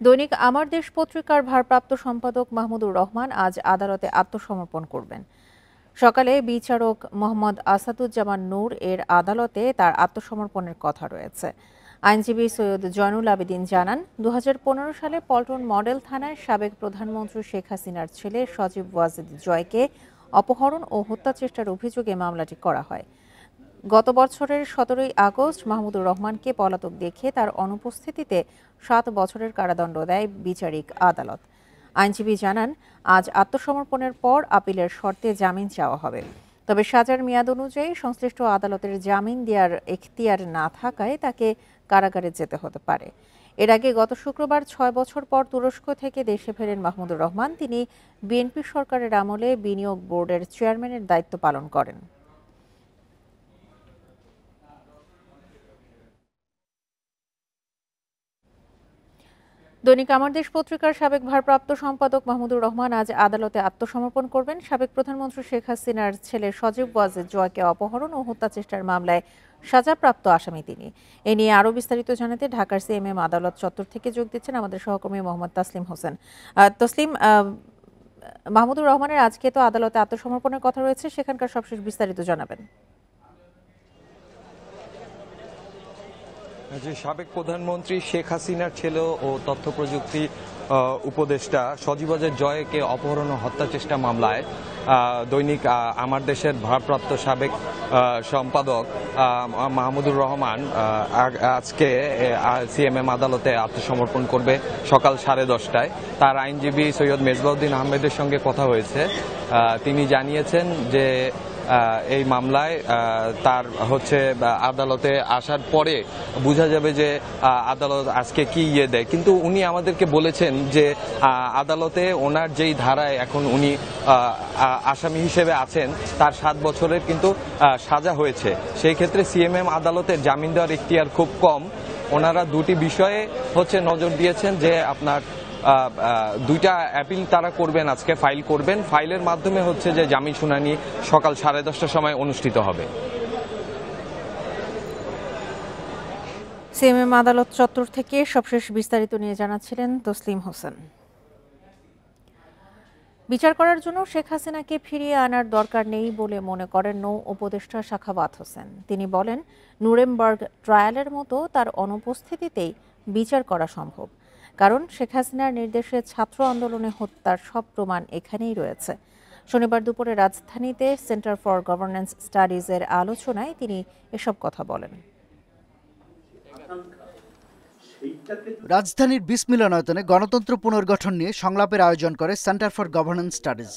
দৈনিক আমার দেশ পত্রিকার ভারপ্রাপ্ত সম্পাদক মাহমুদুর রহমান আজ আদালতে আত্মসমর্পণ করবেন। সকালে বিচারক মোহাম্মদ আসাদুজ্জামান নূর এর আদালতে তার আত্মসমর্পণের কথা রয়েছে। আইনজীবী সৈয়দ জয়নুল আবেদিন জানান, ২০১৫ সালে পল্টন মডেল থানায় সাবেক প্রধানমন্ত্রী শেখ হাসিনার ছেলে সজীব ওয়াজেদ জয়কে অপহরণ ও হত্যা চেষ্টার অভিযোগে মামলাটি করা হয়। গত বছরের ১৭ই আগস্ট মাহমুদুর রহমানকে পলাতক দেখে তার অনুপস্থিতিতে ৭ বছরের কারাদণ্ড দেয় বিচারিক আদালত। আইনজীবী জানান, আজ আত্মসমর্পণের পর আপিলের শর্তে জামিন চাওয়া হবে। তবে সাজার মেয়াদ অনুযায়ী সংশ্লিষ্ট আদালতের জামিন দেওয়ার এখতিয়ার না থাকায় তাকে কারাগারে যেতে হতে পারে। এর আগে গত শুক্রবার ৬ বছর পর তুরস্ক থেকে দেশে ফেরেন মাহমুদুর রহমান। তিনি বিএনপি সরকারের আমলে বিনিয়োগ বোর্ডের চেয়ারম্যানের দায়িত্ব পালন করেন। দৈনিক আমার দেশ পত্রিকার সাবেক ভারপ্রাপ্ত সম্পাদক মাহমুদুর রহমান আজ আদালতে আত্মসমর্পণ করবেন। সাবেক প্রধানমন্ত্রী শেখ হাসিনার ছেলে সজীব ওয়াজেদ জয়কে অপহরণ ও হত্যা চেষ্টার মামলায় সাজাপ্রাপ্ত আসামি তিনি। এ নিয়ে আরও বিস্তারিত জানাতে ঢাকার সিএমএম আদালত চত্বর থেকে যোগ দিচ্ছেন আমাদের সহকর্মী মোহাম্মদ তাসলিম হোসেন। তসলিম, মাহমুদুর রহমানের আজকে তো আদালতে আত্মসমর্পণের কথা রয়েছে, সেখানকার সবশেষ বিস্তারিত জানাবেন। যে সাবেক প্রধানমন্ত্রী শেখ হাসিনার ছেলে ও তথ্য প্রযুক্তি উপদেষ্টা সজীব ওয়াজেদ জয়কে অপহরণ ও হত্যা চেষ্টা মামলায় দৈনিক আমার দেশের ভারপ্রাপ্ত সাবেক সম্পাদক মাহমুদুর রহমান আজকে সিএমএম আদালতে আত্মসমর্পণ করবে সকাল 10:30টায়। তার আইনজীবী সৈয়দ মেজবাউদ্দিন আহমেদের সঙ্গে কথা হয়েছে। তিনি জানিয়েছেন যে এই মামলায় তার আদালতে আসার পরে বোঝা যাবে যে আদালত আজকে কি দেয়। কিন্তু উনি আমাদেরকে বলেছেন যে আদালতে ওনার যেই ধারায় এখন উনি আসামি হিসেবে আছেন তার 7 বছরের কিন্তু সাজা হয়েছে। সেই ক্ষেত্রে সিএমএম আদালতের জামিন দেওয়ার এখতিয়ার খুব কম। ওনারা দুটি বিষয়ে নজর দিয়েছেন যে আপনার দুইটা অ্যাপিল তারা করবেন, আজকে ফাইল করবেন। ফাইলের মাধ্যমে যে জামিন শুনানি সকাল 10:30টার সময় অনুষ্ঠিত হবে। সিএমএম আদালত চত্বর থেকে সবশেষ বিস্তারিত নিয়ে জানাচ্ছিলেন তসলিম হোসেন। বিচার করার জন্য শেখ হাসিনাকে ফিরিয়ে আনার দরকার নেই বলে মনে করেন নৌ উপদেষ্টা সাখাওয়াত হোসেন। তিনি বলেন, নুরেমবার্গ ট্রায়ালের মতো তার অনুপস্থিতিতেই বিচার করা সম্ভব, কারণ শেখ হাসিনার নির্দেশে ছাত্র আন্দোলনে হত্যার সব প্রমাণ এখানেই রয়েছে। শনিবার দুপুরে রাজধানীতে সেন্টার ফর গভর্নেন্স স্টাডিজের আলোচনায় তিনি এসব কথা বলেন। রাজধানীর 20 মিলনায়তনে গণতন্ত্র পুনর্গঠন নিয়ে সংলাপের আয়োজন করে সেন্টার ফর গভর্নেন্স স্টাডিজ।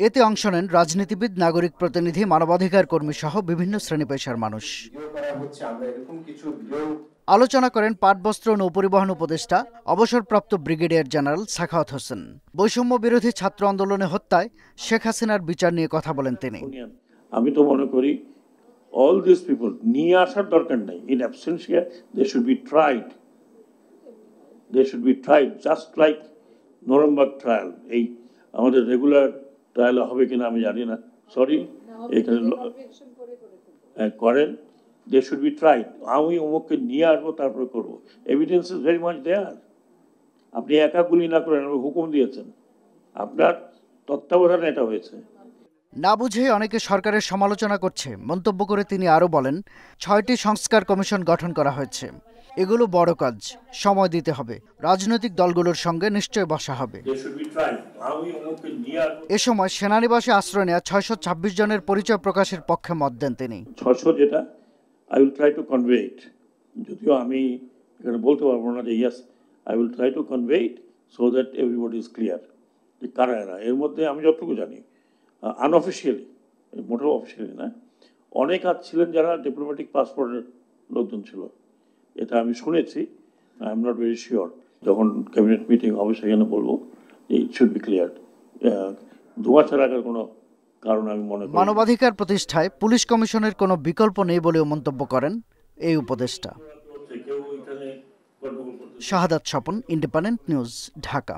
এতে অংশ নেন রাজনীতিবিদ, নাগরিক প্রতিনিধি, মানবাধিকার কর্মী সহ বিভিন্ন শ্রেণী পেশার মানুষ। আলোচনা করেন পাটবস্ত্র নৌপরিবহন উপদেষ্টা অবসরপ্রাপ্ত ব্রিগেডিয়ার জেনারেল সাখাওয়াত হোসেন। বৈষম্য বিরোধী ছাত্র আন্দোলনে হত্যায় শেখ হাসিনার বিচার নিয়ে কথা বলেন তিনি। আমি তো মনে করি all these people নিয়ে আসার দরকার নেই। In absentia they should be tried. They should be tried just like Nuremberg trial. এই আমাদের রেগুলার ট্রায়াল হবে কিনা আমি জানি না, সরি, এখানে করেন। They should be tried. আমি অমুককে নিয়ে আসবো, তারপরে করবো। Evidence is very much there. আপনি একা গুলি না করেন, হুকুম দিয়েছেন, আপনার তত্ত্বাবধানে এটা হয়েছে। না বুঝে অনেকে সরকারের সমালোচনা করছে মন্তব্য করে তিনি আরও বলেন, 6টি সংস্কার কমিশন গঠন করা হয়েছে। এগুলো বড় কাজ, সময় দিতে হবে। রাজনৈতিক দলগুলোর সঙ্গে নিশ্চয় বসা হবে। এ সময় সেনানিবাসে আশ্রয় নেওয়া 626 জনের পরিচয় প্রকাশের পক্ষে মত দেন তিনি। 600 যেটা I will try to convey it. যদিও আমি এখানে বলতে পারবো না যে yes, I will try to convey it so that everybody is clear. কারা এরা? এর মধ্যে আমি যতটুকু জানি আনঅফিসিয়ালি, মোটেও অফিসিয়ালি না, অনেক ছিলেন যারা ডিপ্লোম্যাটিক পাসপোর্টের লোকজন ছিল। এটা আমি শুনেছি, I am not very sure. যখন ক্যাবিনেট মিটিং হবে সেখানে বলবো, ইট শুড বি ক্লিয়ার। ধোঁয়া ছাড়া কোনো কারণ আমি মনে করি। মানবাধিকার প্রতিষ্ঠায় পুলিশ কমিশনের কোনো বিকল্প নেই বলেও মন্তব্য করেন এই উপদেষ্টা। শাহাদাত স্বপন, ইন্ডিপেন্ডেন্ট নিউজ, ঢাকা।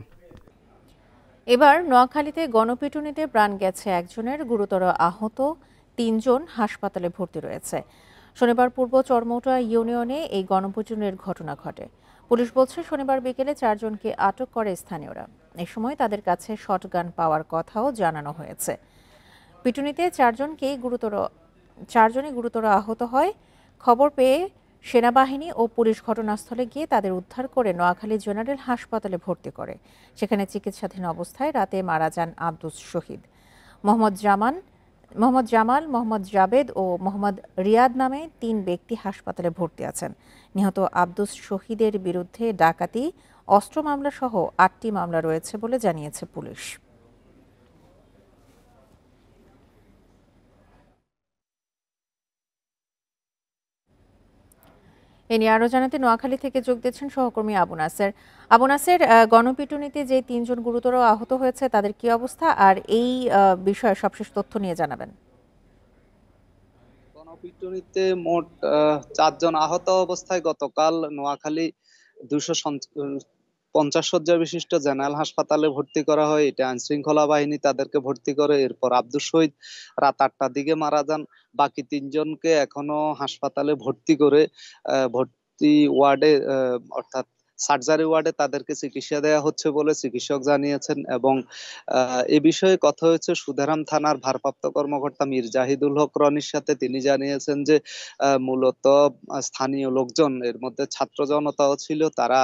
এবার নোয়াখালীতে গণপিটুনিতে প্রাণ গেছে একজনের, গুরুতর আহত 3 জন হাসপাতালে ভর্তি রয়েছে। শনিবার পূর্ব চরমোটা ইউনিয়নে এই গণপিটুনির ঘটনা ঘটে। পুলিশ বলছে শনিবার বিকেলে 4 জনকে আটক করে স্থানীয়রা। এ সময় তাদের কাছে শটগান পাওয়ার কথাও জানানো হয়েছে। পিটুনিতে 4 জনই গুরুতর আহত হয়। খবর পেয়ে সেনাবাহিনী ও পুলিশ ঘটনাস্থলে গিয়ে তাদের উদ্ধার করে নোয়াখালী জেনারেল হাসপাতালে ভর্তি করে। সেখানে চিকিৎসাধীন অবস্থায় রাতে মারা যান আব্দুস শহীদ। মোহাম্মদ জামাল, মোহাম্মদ জাবেদ ও মোহাম্মদ রিয়াদ নামে 3 ব্যক্তি হাসপাতালে ভর্তি আছেন। নিহত আব্দুস শহীদের বিরুদ্ধে ডাকাতি, অস্ত্র মামলা সহ 8টি মামলা রয়েছে বলে জানিয়েছে পুলিশ। এ নিয়ে আরও জানাতে নোয়াখালী থেকে যোগ দিচ্ছেন সহকর্মী আবু নাসের। আবু নাসের, গণপিটুনিতে যে 3 জন গুরুতর আহত হয়েছে তাদের কি অবস্থা, আর এই বিষয়ে সবশেষ তথ্য নিয়ে জানাবেন। গণপিটুনিতে মোট 4 জন আহত অবস্থায় গতকাল নোয়াখালী 250 শয্যা বিশিষ্ট জেনারেল হাসপাতালে ভর্তি করা হয়। এটা আইন শৃঙ্খলা বাহিনী তাদেরকে ভর্তি করে। এরপর আব্দুস শহীদ রাত 8টার দিকে মারা যান। বাকি 3 জনকে এখনো হাসপাতালে ভর্তি করে ভর্তি ওয়ার্ডে অর্থাৎ সার্জারি ওয়ার্ডে তাদেরকে চিকিৎসা দেওয়া হচ্ছে বলে চিকিৎসক জানিয়েছেন। এবং এ বিষয়ে কথা হয়েছে সুধারাম থানার ভারপ্রাপ্ত কর্মকর্তা মীর জাহিদুল হক রনির সাথে। তিনি জানিয়েছেন যে মূলত স্থানীয় লোকজন, এর মধ্যে ছাত্র জনতাও ছিল, তারা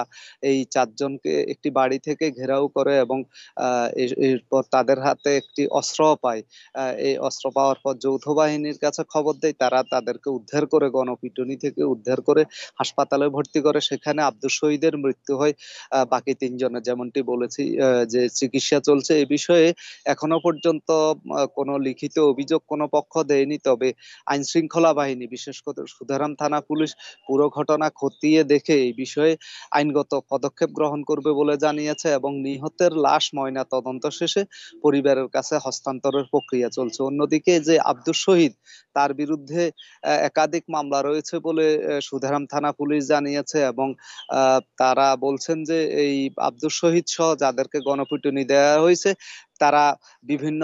এই 4 জনকে একটি বাড়ি থেকে ঘেরাও করে এবং এরপর তাদের হাতে একটি অস্ত্র পায়। এই অস্ত্র পাওয়ার পর যৌথ বাহিনীর কাছে খবর দেয়। তারা তাদেরকে উদ্ধার করে গণপিটুনি থেকে উদ্ধার করে হাসপাতালে ভর্তি করে। সেখানে আব্দুস শহীদের মৃত্যু হয়। বাকি 3 জনের যেমনটি বলেছি যে চিকিৎসা চলছে। এই বিষয়ে এখনো পর্যন্ত কোনো লিখিত অভিযোগ কোনো পক্ষ দেয়নি। তবে আইন শৃঙ্খলা বাহিনী, বিশেষ করে সুধারাম থানা পুলিশ পুরো ঘটনা খতিয়ে দেখে এই বিষয়ে আইনগত পদক্ষেপ গ্রহণ করবে বলে জানিয়েছে এবং নিহতের লাশ ময়না তদন্ত শেষে পরিবারের কাছে হস্তান্তরের প্রক্রিয়া চলছে। অন্যদিকে যে আব্দুস শহীদ, তার বিরুদ্ধে একাধিক মামলা রয়েছে বলে সুধারাম থানা পুলিশ জানিয়েছে এবং তারা বলছেন যে এই আব্দুস শহীদ সহ যাদেরকে গণপিটুনি দেওয়া হয়েছে তারা বিভিন্ন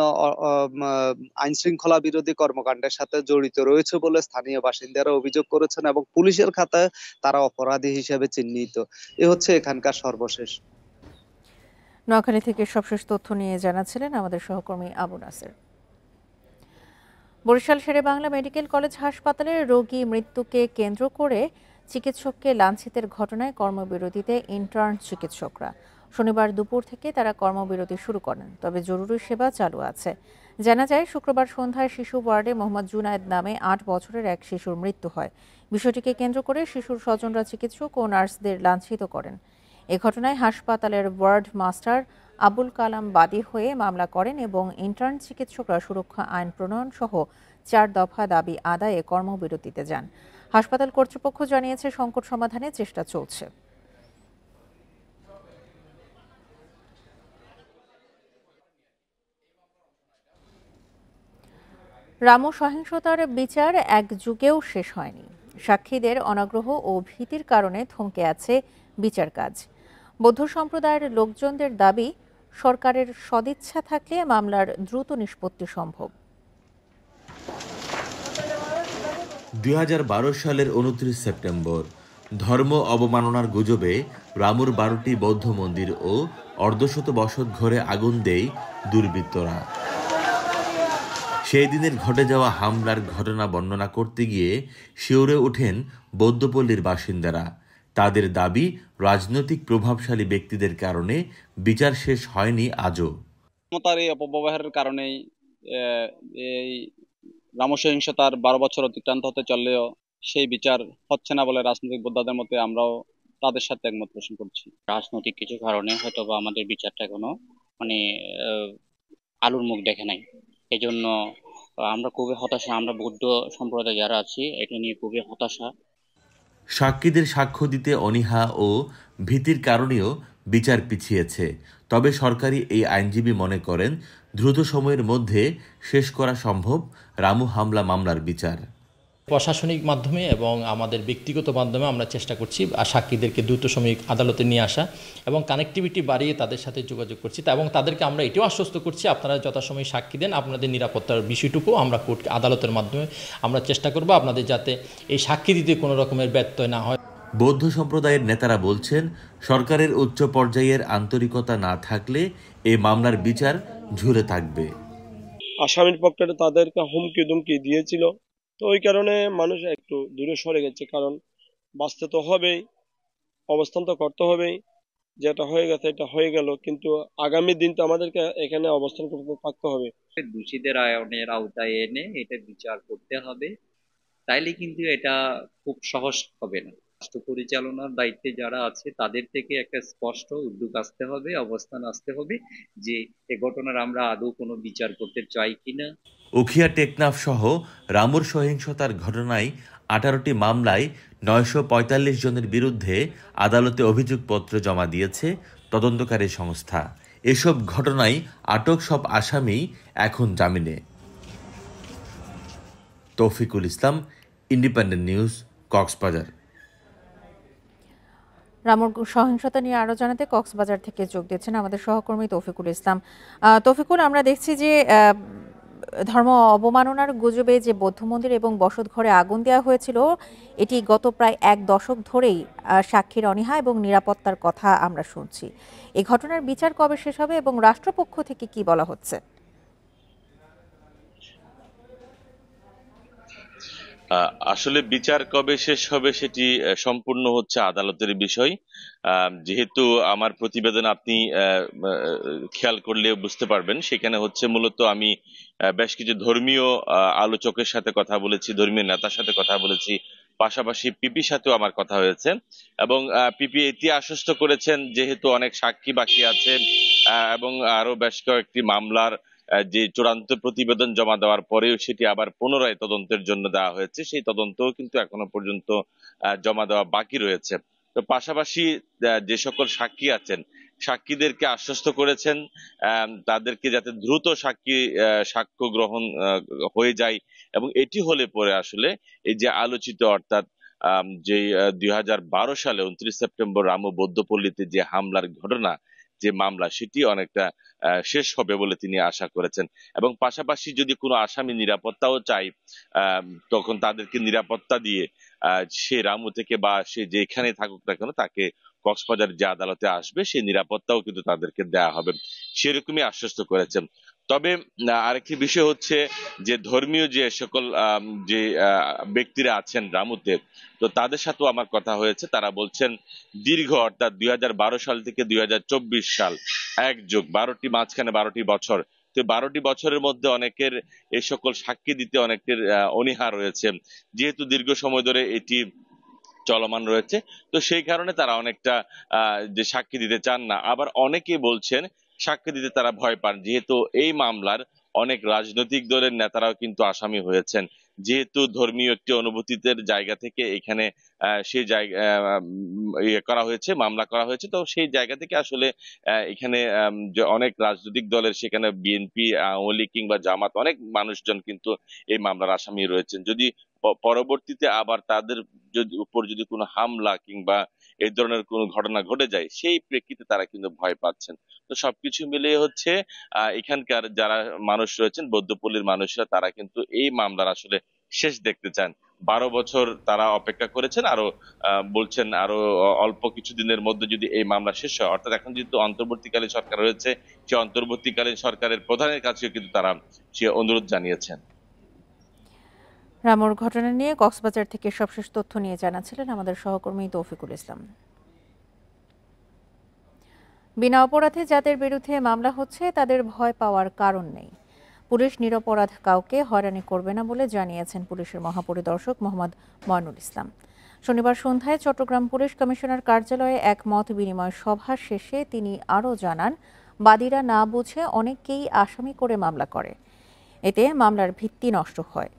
আইন শৃঙ্খলা বিরোধী কর্মকাণ্ডের সাথে জড়িত রয়েছে বলে স্থানীয় বাসিন্দারা অভিযোগ করেছেন এবং পুলিশের খাতায় তারা অপরাধী হিসেবে চিহ্নিত। এ হচ্ছে এখানকার সর্বশেষ। নোয়াখালী থেকে সবশেষ তথ্য নিয়ে জানাচ্ছিলেন আমাদের সহকর্মী আবু নাসের। বরিশাল শেরেবাংলা মেডিকেল কলেজ হাসপাতালে রোগী মৃত্যুকে কেন্দ্র করে চিকিৎসককে লাঞ্ছিতের ঘটনায় কর্মবিরতিতে ইন্টার্ন চিকিৎসকরা। শনিবার দুপুর থেকে তারা কর্মবিরতি শুরু করেন, তবে জরুরি সেবা চালু আছে। জানা যায় শুক্রবার সন্ধ্যায় শিশু ওয়ার্ডে মোহাম্মদ জুনায়েদ নামে 8 বছরের এক শিশুর মৃত্যু হয়। বিষয়টিকে কেন্দ্র করে শিশুর স্বজনরা চিকিৎসক ও নার্সদের লাঞ্ছিত করেন। এ ঘটনায় হাসপাতালের ওয়ার্ড মাস্টার আবুল কালাম বাদী হয়ে মামলা করেন এবং ইন্টার্ন চিকিৎসকরা সুরক্ষা আইন প্রণয়ন সহ 4 দফা দাবি আদায়ে কর্মবিরতিতে যান। হাসপাতাল কর্তৃপক্ষ জানিয়েছে সংকট সমাধানে চেষ্টা চলছে। রামু সহিংসতার বিচার এক যুগেও শেষ হয়নি। সাক্ষীদের অনাগ্রহ ও ভীতির কারণে থমকে আছে বিচার কাজ। বৌদ্ধ সম্প্রদায়ের লোকজনদের দাবি, সরকারের সদিচ্ছা থাকলে মামলার দ্রুত নিষ্পত্তি সম্ভব। 2012 সালের 29 সেপ্টেম্বর ধর্ম অবমাননার গুজবে রামুর 12টি বৌদ্ধ মন্দির ও অর্ধশত বসত ঘরে আগুন দেয় দুর্বৃত্তরা। সেই দিনের ঘটে যাওয়া হামলার ঘটনা বর্ণনা করতে গিয়ে শিউরে ওঠেন বৌদ্ধপল্লীর বাসিন্দারা। তাদের দাবি, রাজনৈতিক প্রভাবশালী ব্যক্তিদের কারণে বিচার শেষ হয়নি আজও। এই অপব্যবহারের কারণেই এই রাম সহিংসতার 12 বছর অতিক্রান্ত হতে চললেও সেই বিচার হচ্ছে না বলে রাজনৈতিক যোদ্ধাদের মতে আমরাও তাদের সাথে একমত পোষণ করছি। রাজনৈতিক কিছু কারণে হয়তো বা আমাদের বিচারটা এখনো আলোর মুখ দেখে নাই। এই জন্য আমরা খুবই হতাশা। আমরা বৌদ্ধ সম্প্রদায় যারা আছি এটা নিয়ে খুবই হতাশা। সাক্ষীদের সাক্ষ্য দিতে অনীহা ও ভীতির কারণেও বিচার পিছিয়েছে। তবে সরকারি এই আইনজীবী মনে করেন দ্রুত সময়ের মধ্যে শেষ করা সম্ভব রামু হামলা মামলার বিচার। প্রশাসনিক মাধ্যমে এবং আমাদের ব্যক্তিগত মাধ্যমে আমরা চেষ্টা করছি সাক্ষীদেরকে দ্রুত সময়ে আদালতে নিয়ে আসা এবং কানেক্টিভিটি বাড়িয়ে তাদের সাথে যোগাযোগ করছি এবং তাদেরকে আমরা এটাও আশ্বস্ত করছি আপনারা যথাসময়ে সাক্ষী দেন, আপনাদের নিরাপত্তার বিষয়টুকু আমরা আদালতের মাধ্যমে আমরা চেষ্টা করব আপনাদের যাতে এই সাক্ষী দিতে কোনো রকমের ব্যত্যয় না হয়। বৌদ্ধ সম্প্রদায়ের নেতারা বলছেন, সরকারের উচ্চ পর্যায়ের আন্তরিকতা না থাকলে এই মামলার বিচার ঝুলে থাকবে। আসামির পক্ষে তাদেরকে হুমকি দুমকি দিয়েছিল, তো ওই কারণে মানুষ একটু দূরে সরে গেছে। কারণ বাঁচতে তো হবেই, অবস্থান তো করতে হবেই, যেটা হয়ে গেছে এটা হয়ে গেল, কিন্তু আগামী দিন তো আমাদেরকে এখানে অবস্থান করতে থাকতে হবে। দোষীদের আইনের আওতায় এনে এটা বিচার করতে হবে, তাইলে কিন্তু এটা খুব সহজ হবে না। রাষ্ট্র পরিচালনার দায়িত্বে যারা আছে তাদের থেকে একটা স্পষ্ট উদ্যোগ আসতে হবে, অবস্থান আসতে হবে যে এ ঘটনার আমরা আদৌ কোনো বিচার করতে চাই কিনা। উখিয়া টেকনাফ সহ রামুর সহিংসতার ঘটনায় 18টি মামলায় 945 জনের বিরুদ্ধে আদালতে অভিযোগপত্র জমা দিয়েছে তদন্তকারী সংস্থা। এসব ঘটনায় আটক সব আসামি এখন জামিনে। তৌফিকুল ইসলাম, ইন্ডিপেন্ডেন্ট নিউজ, কক্সবাজার। রামুর সহিংসতা নিয়ে আরো জানাতে কক্সবাজার থেকে যোগ দিচ্ছেন আমাদের সহকর্মী তৌফিকুল ইসলাম। তৌফিকুল, আমরা দেখছি যে ধর্ম অবমাননার গুজবে যে বৌদ্ধ মন্দির এবং বসতঘরে আগুন দেওয়া হয়েছিল, এটি গত প্রায় 1 দশক ধরেই সাক্ষীর অনীহা এবং নিরাপত্তার কথা আমরা শুনছি। এই ঘটনার বিচার কবে শেষ হবে এবং রাষ্ট্রপক্ষ থেকে কি বলা হচ্ছে? আসলে বিচার কবে শেষ হবে সেটি সম্পূর্ণ হচ্ছে আদালতের বিষয়। যেহেতু আমার প্রতিবেদন আপনি খেয়াল করলে বুঝতে পারবেন, সেখানে হচ্ছে মূলত আমি বেশ কিছু ধর্মীয় আলোচকের সাথে কথা বলেছি, ধর্মীয় নেতার সাথে কথা বলেছি, পাশাপাশি পিপির সাথেও আমার কথা হয়েছে এবং পিপি এটি আশ্বস্ত করেছেন যেহেতু অনেক সাক্ষী বাকি আছে এবং আরো বেশ কয়েকটি মামলার যে চূড়ান্ত প্রতিবেদন জমা দেওয়ার পরেও সেটি আবার পুনরায় তদন্তের জন্য দেওয়া হয়েছে, সেই তদন্তও কিন্তু এখনো পর্যন্ত জমা দেওয়া বাকি রয়েছে। তো পাশাপাশি যে সকল সাক্ষী আছেন সাক্ষীদেরকে আশ্বস্ত করেছেন তাদেরকে যাতে দ্রুত সাক্ষ্য গ্রহণ হয়ে যায় এবং এটি হলে পরে আসলে এই যে আলোচিত অর্থাৎ যে 2012 সালে 29 সেপ্টেম্বর রামু বৌদ্ধপল্লীতে যে হামলার ঘটনা, যে মামলা, সেটি অনেকটা শেষ হবে বলে তিনি আশা করেছেন এবং পাশাপাশি যদি কোনো আসামি নিরাপত্তাও চাই তখন তাদেরকে নিরাপত্তা দিয়ে সে রামু থেকে বা সে যেখানে থাকুক না কেন তাকে কক্সবাজার যে আদালতে আসবে সেই নিরাপত্তাও কিন্তু তাদেরকে দেওয়া হবে, সেরকমই আশ্বস্ত করেছেন। তবে আরেকটি বিষয় হচ্ছে যে ধর্মীয় যে সকল যে ব্যক্তিরা আছেন রামুতে, তো তাদের সাথেও আমার কথা হয়েছে। তারা বলছেন দীর্ঘ অর্থাৎ 2012 সাল থেকে 2024 সাল 1+12টি মাঝখানে 12টি বছর, তো 12টি বছরের মধ্যে অনেকের এই সকল সাক্ষী দিতে অনেকের অনীহা রয়েছে, যেহেতু দীর্ঘ সময় ধরে এটি চলমান রয়েছে, তো সেই কারণে তারা অনেকটা যে সাক্ষী দিতে চান না। আবার অনেকেই বলছেন সাক্ষী দিতে তারা ভয় পান, যেহেতু এই মামলার অনেক রাজনৈতিক দলের নেতারাও কিন্তু আসামি হয়েছেন, যেহেতু ধর্মীয় একটি অনুভূতিদের জায়গা থেকে এখানে সেই জায়গা করা হয়েছে, মামলা করা হয়েছে, তো সেই জায়গা থেকে আসলে এখানে যে অনেক রাজনৈতিক দলের সেখানে বিএনপি, আওয়ামী লীগ কিংবা জামাত অনেক মানুষজন কিন্তু এই মামলার আসামি রয়েছেন। যদি পরবর্তীতে আবার তাদের উপর যদি কোনো হামলা কিংবা এই ধরনের কোনো ঘটনা ঘটে যায় সেই প্রেক্ষিতে তারা কিন্তু ভয় পাচ্ছেন। তো সবকিছু মিলিয়ে হচ্ছে এখানকার যারা মানুষ রয়েছেন বৌদ্ধপল্লীর মানুষরা তারা কিন্তু এই মামলার আসলে শেষ দেখতে চান। 12 বছর তারা অপেক্ষা করেছেন, আরো বলছেন আরো অল্প কিছুদিনের মধ্যে যদি এই মামলা শেষ হয়, অর্থাৎ এখন যেহেতু অন্তর্বর্তীকালীন সরকার রয়েছে, সে অন্তর্বর্তীকালীন সরকারের প্রধানের কাছেও কিন্তু তারা সে অনুরোধ জানিয়েছেন। রামুর ঘটনা নিয়ে কক্সবাজার থেকে সবশেষ তথ্য নিয়ে জানাচ্ছিলেন আমাদের সহকর্মী তৌফিকুল ইসলাম। বিনা অপরাধে যাদের বিরুদ্ধে মামলা হচ্ছে তাদের ভয় পাওয়ার কারণ নেই। পুলিশ নিরপরাধ কাউকে হয়রানি করবে না বলে জানিয়েছেন পুলিশের মহাপরিদর্শক মোহাম্মদ ময়নুল ইসলাম। শনিবার সন্ধ্যায় চট্টগ্রাম পুলিশ কমিশনার কার্যালয়ে এক মত বিনিময় সভা শেষে তিনি আরও জানান, বাদীরা না বুঝে অনেককেই আসামি করে মামলা করে, এতে মামলার ভিত্তি নষ্ট হয়।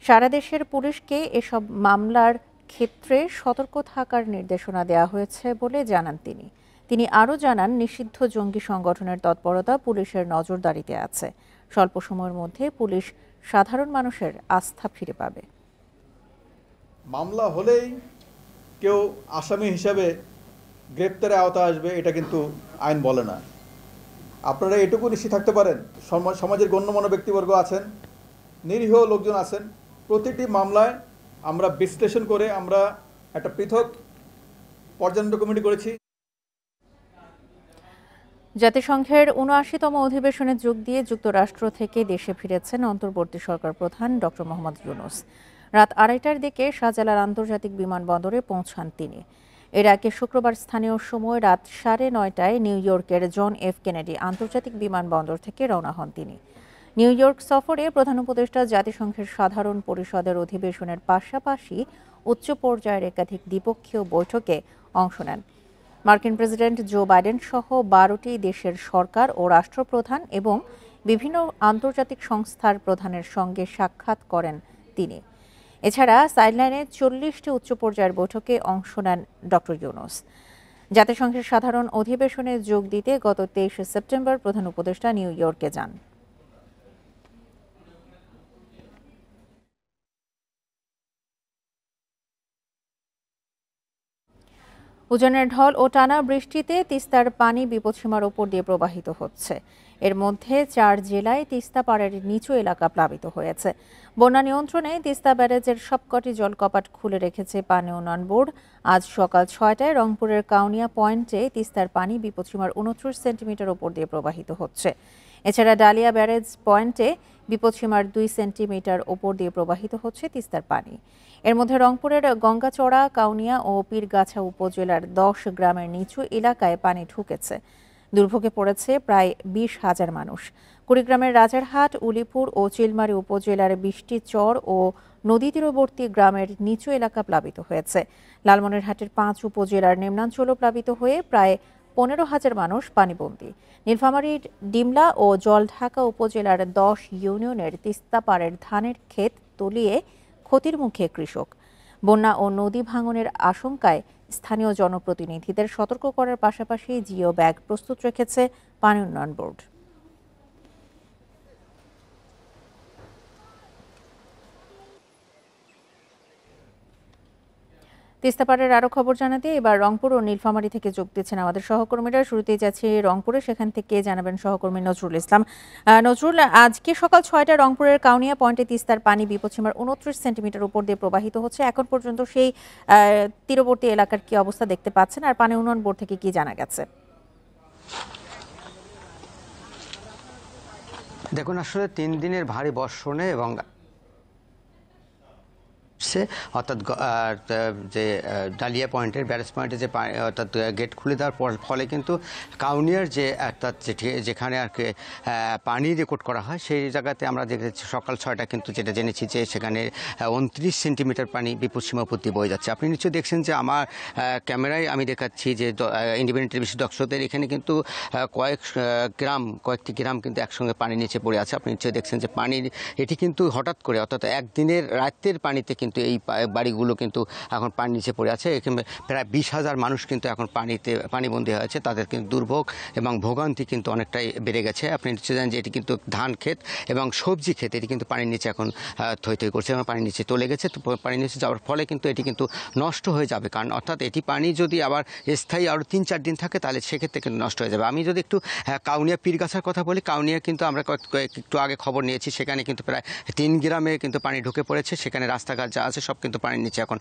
সারা দেশের পুলিশকে এসব মামলার ক্ষেত্রে সতর্ক থাকার নির্দেশনা দেওয়া হয়েছে বলে জানান তিনি। তিনি আরও জানান, নিষিদ্ধ জঙ্গি সংগঠনের তৎপরতা পুলিশের নজরদারিতে আছে। স্বল্প সময়ের মধ্যে পুলিশ সাধারণ মানুষের আস্থা ফিরে পাবে। মামলা হলেই কেউ আসামি হিসাবে গ্রেপ্তারে আওতায় আসবে এটা কিন্তু আইন বলে না। আপনারা এটুকু নিশ্চিত থাকতে পারেন, সমাজের গণ্যমান্য ব্যক্তিবর্গ আছেন, নিরীহ লোকজন আছেন, প্রতিটি মামলায় আমরা বিশ্লেষণ করে আমরা একটা পৃথক পর্যটন কমিটি করেছি। জাতিসংঘের ৭৯তম অধিবেশনে যোগ দিয়ে যুক্তরাষ্ট্র থেকে দেশে ফিরেছেন অন্তর্বর্তী সরকার প্রধান ডক্টর মোহাম্মদ ইউনূস। রাত ২:৩০টার দিকে শাহজালাল আন্তর্জাতিক বিমানবন্দরে পৌঁছান তিনি। এর আগে শুক্রবার স্থানীয় সময় রাত ৯:৩০টায় নিউ ইয়র্কের জন এফ কেনেডি আন্তর্জাতিক বিমানবন্দর থেকে রওনা হন তিনি। নিউ ইয়র্ক সফরে প্রধান উপদেষ্টা জাতিসংঘের সাধারণ পরিষদের অধিবেশনের পাশাপাশি উচ্চ পর্যায়ের একাধিক দ্বিপক্ষীয় বৈঠকে অংশ নেন। মার্কিন প্রেসিডেন্ট জো বাইডেন সহ ১২টি দেশের সরকার ও রাষ্ট্রপ্রধান এবং বিভিন্ন আন্তর্জাতিক সংস্থার প্রধানের সঙ্গে সাক্ষাৎ করেন তিনি। এছাড়া সাইডলাইনে ৪০টি উচ্চ পর্যায়ের বৈঠকে অংশ নেন ডক্টর ইউনূস। জাতিসংঘের সাধারণ অধিবেশনে যোগ দিতে গত ২৩শে সেপ্টেম্বর প্রধান উপদেষ্টা নিউ ইয়র্কে যান। উজানের ঢল ও টানা বৃষ্টিতে তিস্তার পানি বিপদসীমার ওপর দিয়ে প্রবাহিত হচ্ছে। এর মধ্যে ৪ জেলায় তিস্তা পাড়ের নিচু এলাকা প্লাবিত হয়েছে। বন্যা নিয়ন্ত্রণে তিস্তা ব্যারেজের সবকটি জলকপাট খুলে রেখেছে পানি উন্নয়ন বোর্ড। আজ সকাল ৬টায় রংপুরের কাউনিয়া পয়েন্টে তিস্তার পানি বিপদসীমার ২৯ সেন্টিমিটার ওপর দিয়ে প্রবাহিত হচ্ছে। এছাড়া ডালিয়া ব্যারেজ পয়েন্টে বিপদসীমার ২ সেন্টিমিটার ওপর দিয়ে প্রবাহিত হচ্ছে তিস্তার পানি। এর মধ্যে রংপুরের গঙ্গাচড়া, কাউনিয়া ও পীরগাছা উপজেলার ১০ গ্রামের নিচু এলাকায় পানি ঢুকেছে। দুর্ভোগে পড়েছে প্রায় ২০,০০০ মানুষ। কুড়িগ্রামের রাজারহাট, উলিপুর ও চিলমারী উপজেলার ২০টি চর ও নদী তীরবর্তী গ্রামের নিচু এলাকা প্লাবিত হয়েছে। লালমনিরহাটের ৫ উপজেলার নিম্নাঞ্চলও প্লাবিত হয়ে প্রায় ১৫,০০০ মানুষ পানিবন্দী। নীলফামারীর ডিমলা ও জলঢাকা উপজেলার ১০ ইউনিয়নের তিস্তাপাড়ের ধানের ক্ষেত তলিয়ে ক্ষতির মুখে কৃষক। বন্যা ও নদী ভাঙনের আশঙ্কায় স্থানীয় জনপ্রতিনিধিদের সতর্ক করার পাশাপাশি জিও ব্যাগ প্রস্তুত রেখেছে পানি উন্নয়ন বোর্ড। তিস্তাপাড়ের আরো খবর জানাতে এবার রংপুর ও নীলফামারী থেকে যোগ দিচ্ছেন আমাদের সহকর্মীরা। শুরুতেই যাচ্ছে রংপুরে, সেখান থেকে জানাবেন সহকর্মী নজরুল ইসলাম। নজরুল, আজকে সকাল ৬টায় রংপুরের কাউনিয়া পয়েন্টে তিস্তার পানি বিপদসীমার ২৯ সেন্টিমিটার উপর দিয়ে প্রবাহিত হচ্ছে। এখন পর্যন্ত সেই তীরবর্তী এলাকার কি অবস্থা দেখতে পাচ্ছেন, আর পানি উন্নয়ন বোর্ড থেকে কি জানা গেছে? দেখুন, আসলে ৩ দিনের ভারী বর্ষণে এবং অর্থাৎ যে ডালিয়া পয়েন্টের ব্যারেজ পয়েন্টে যে অর্থাৎ গেট খুলে দেওয়ার ফলে কিন্তু কাউনিয়ার যে অর্থাৎ যেখানে আর কি পানি রেকর্ড করা হয় সেই জায়গাতে আমরা দেখেছি সকাল ৬টা কিন্তু যেটা জেনেছি যে সেখানে ২৯ সেন্টিমিটার পানি বিপদসীমা উপর দিয়ে বয়ে যাচ্ছে। আপনি নিশ্চয়ই দেখছেন যে আমার ক্যামেরায় আমি দেখাচ্ছি যে ইন্ডিপেন্ডেন্ট টেলিভিশন দর্শকদের এখানে কিন্তু কয়েকটি গ্রাম কিন্তু একসঙ্গে পানির নিচে পড়ে আছে। আপনি নিশ্চয়ই দেখছেন যে পানির এটি কিন্তু হঠাৎ করে অর্থাৎ একদিনের রাতের পানিতে কিন্তু এই বাড়িগুলো কিন্তু এখন পানির নিচে পড়ে আছে। এখানে প্রায় ২০,০০০ মানুষ কিন্তু এখন পানিবন্দী হয়েছে। তাদের কিন্তু দুর্ভোগ এবং ভোগান্তি কিন্তু অনেকটাই বেড়ে গেছে। আপনি নিশ্চয় জানেন যে এটি কিন্তু ধান ক্ষেত এবং সবজি ক্ষেত, এটি কিন্তু পানির নিচে এখন থই থই করছে এবং পানির নিচে চলে গেছে। তো পানির নিচে যাওয়ার ফলে কিন্তু এটি কিন্তু নষ্ট হয়ে যাবে, কারণ অর্থাৎ এটি পানি যদি আবার স্থায়ী আরও ৩-৪ দিন থাকে তাহলে সেক্ষেত্রে কিন্তু নষ্ট হয়ে যাবে। আমি যদি একটু কাউনিয়া পীরগাছার কথা বলি, কাউনিয়া কিন্তু আমরা একটু আগে খবর নিয়েছি, সেখানে কিন্তু প্রায় ৩ গ্রামে কিন্তু পানি ঢুকে পড়েছে। সেখানে রাস্তাঘাট যা আছে সব কিন্তু পানির নিচে এখন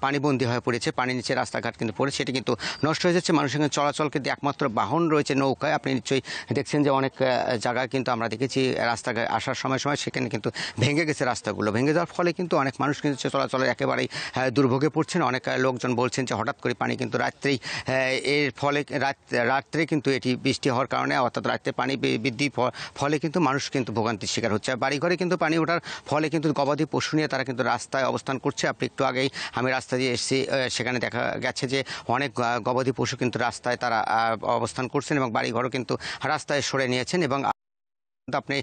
পানিবন্দী হয়ে পড়েছে। পানির নিচে রাস্তাঘাট কিন্তু পড়ে সেটি কিন্তু নষ্ট হয়ে যাচ্ছে। মানুষের চলাচল কিন্তু একমাত্র বাহন রয়েছে নৌকায়। আপনি নিশ্চয়ই দেখছেন যে অনেক জায়গায় কিন্তু আমরা দেখেছি রাস্তাঘাট আসার সময় সেখানে কিন্তু ভেঙে গেছে রাস্তাগুলো। ভেঙে যাওয়ার ফলে কিন্তু অনেক মানুষ কিন্তু চলাচলের একেবারেই দুর্ভোগে পড়ছেন। অনেক লোকজন বলছেন যে হঠাৎ করে পানি কিন্তু রাত্রেই এর ফলে রাত্রে কিন্তু এটি বৃষ্টি হওয়ার কারণে অর্থাৎ রাত্রে পানি বৃদ্ধির ফলে কিন্তু মানুষ কিন্তু ভোগান্তির শিকার হচ্ছে। বাড়িঘরে কিন্তু পানি ওঠার ফলে কিন্তু গবাদি পশু নিয়ে তারা কিন্তু রাস্তায় অবস্থান করছে। আপনি একটু আগেই আমি রাস্তা দিয়ে এসেছি, সেখানে দেখা গেছে যে অনেক গবাদি পশু কিন্তু রাস্তায় তারা অবস্থান করছেন এবং বাড়িঘরও কিন্তু রাস্তায় সরে নিয়েছেন। এবং আপনি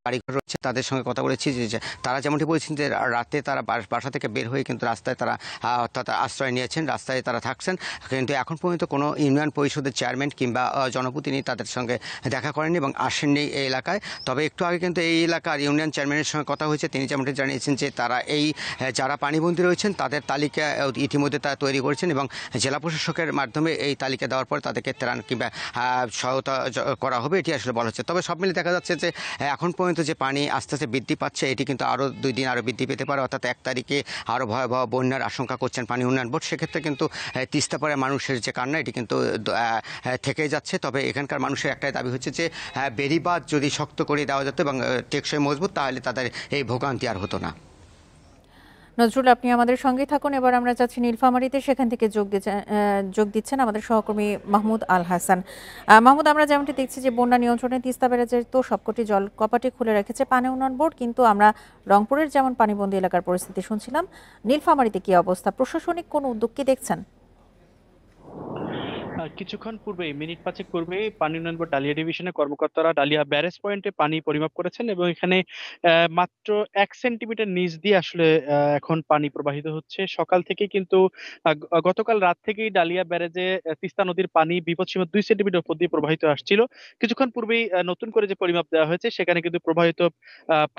বাড়িঘর রয়েছে তাদের সঙ্গে কথা বলেছি যে তারা যেমনটি বলছেন যে রাতে তারা বাসা থেকে বের হয়ে কিন্তু রাস্তায় তারা অর্থাৎ আশ্রয় নিয়েছেন, রাস্তায় তারা থাকছেন। কিন্তু এখন পর্যন্ত কোনো ইউনিয়ন পরিষদের চেয়ারম্যান কিংবা জনপ্রতিনিধি তাদের সঙ্গে দেখা করেননি এবং আসেননি এই এলাকায়। তবে একটু আগে কিন্তু এই এলাকার ইউনিয়ন চেয়ারম্যানের সঙ্গে কথা হয়েছে, তিনি যেমনটি জানিয়েছেন যে তারা এই যারা পানিবন্দী রয়েছেন তাদের তালিকা ইতিমধ্যে তারা তৈরি করেছেন এবং জেলা প্রশাসকের মাধ্যমে এই তালিকা দেওয়ার পর তাদেরকে ত্রাণ কিংবা সহায়তা করা হবে, এটি আসলে বলা হচ্ছে। তবে সব মিলে দেখা যাচ্ছে যে এখন পর্যন্ত কিন্তু যে পানি আস্তে আস্তে বৃদ্ধি পাচ্ছে, এটি কিন্তু আরও 2 দিন আরও বৃদ্ধি পেতে পারে, অর্থাৎ 1 তারিখে আরও ভয়াবহ বন্যার আশঙ্কা করছেন পানি উন্নয়ন বোর্ড। সেক্ষেত্রে কিন্তু তিস্তাপাড়ের মানুষের যে কান্না, এটি কিন্তু থেকেই যাচ্ছে। তবে এখানকার মানুষের একটাই দাবি হচ্ছে যে বেড়িবাঁধ যদি শক্ত করে দেওয়া যেত এবং টেকসই মজবুত, তাহলে তাদের এই ভোগান্তি আর হতো না। নজরুল, আপনি আমাদের সঙ্গেই থাকুন। এবার আমরা যাচ্ছি নীলফামারীতে, সেখান থেকে যোগ দিচ্ছেন আমাদের সহকর্মী মাহমুদ আল হাসান। মাহমুদ, আমরা যেমনটি দেখছি যে বন্যা নিয়ন্ত্রণে তিস্তা ব্যারাজের তো সবকটি জল কপাটি খুলে রেখেছে পানি উন্নয়ন বোর্ড, কিন্তু আমরা রংপুরের যেমন পানিবন্দী এলাকার পরিস্থিতি শুনছিলাম, নীলফামারীতে কি অবস্থা? প্রশাসনিক কোনো উদ্যোগ কি দেখছেন? কিছুক্ষণ পূর্বে, মিনিট 5 পূর্বে পানি উন্নয়ন বোর্ড ডালিয়া ডিভিশনের কর্মকর্তারা ডালিয়া ব্যারেজ পয়েন্টে পানি পরিমাপ করেছেন এবং এখানে মাত্র 1 সেন্টিমিটার নিচ দিয়ে আসলে এখন পানি প্রবাহিত হচ্ছে। সকাল থেকে কিন্তু গতকাল রাত থেকেই ডালিয়া ব্যারেজে তিস্তা নদীর পানি বিপদসীমা 2 সেন্টিমিটার উপর দিয়ে প্রবাহিত আসছিল। কিছুক্ষণ পূর্বেই নতুন করে যে পরিমাপ দেওয়া হয়েছে, সেখানে কিন্তু প্রবাহিত